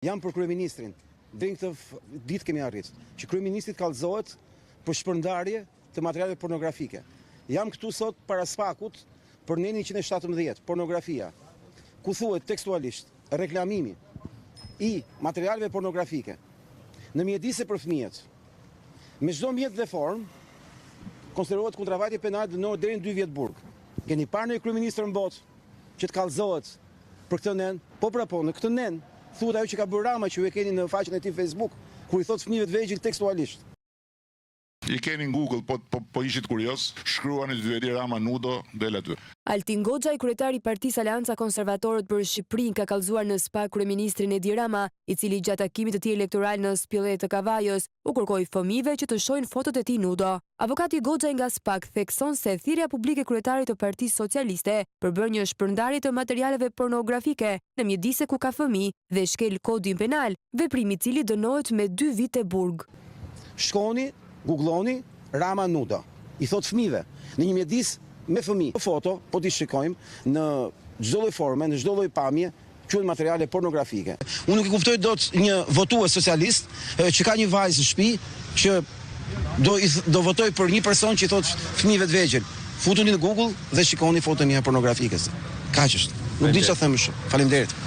Jam për kryeministrin. Deri këtë ditë kemi arritur që kryeministri kallëzohet për shpërndarje të materialeve pornografike. Jam këtu sot para spakut për Neni 117, pornografia, ku thuhet tekstualisht reklamimi i materialeve pornografike në mjedise për fëmijët, me çdo mjet dhe formë, konsiderohet kundravajtje penale dënohet deri në 2 vjet burg. Keni parë në kryeministër në botë që të kallëzohet për këtë nen? Po në këtë nen thuhet ajo që ka bërë Rama, që ju e keni në faqen e tij Facebook, kur i thot fëmijëve të vegjël tekstualisht. I keni në Google, po ishit kurios, shkruani të veri Rama nudo, del aty. Altin Goxha, kryetari i Partisë Aleanca Konservatorët për Shqipërinë, ka kallëzuar në SPA kryeministrin Edi Rama, i cili gjatë takimit të tij elektoral në Spillet të Kavajës u kërkoi fëmijëve që të shohin fotot e tij nudo. Avokati Goxha nga SPA thekson se thirrja publike e kryetarit të Partisë Socialiste për bërë një shpërndarje të materialeve pornografike në mjedise ku ka fëmijë dhe shkel kodin penal, veprim i cili dënohet me 2 vite burg. Shkoni, googloni Rama nudo. I thot fëmijëve në një mjedis me fëmijë. Foto, po t'i shikojmë në çdo lloj forme, në çdo lloj pamje, quhen materiale pornografike. Unë nuk e kuptoj dot një votues socialist që ka një vajzë në shtëpi që do votoj për një person që i thot fëmijëve të vegjël, futuni në Google dhe shikoni foto mia pornografike. Kaq është. Nuk di çfarë them më shumë. Faleminderit.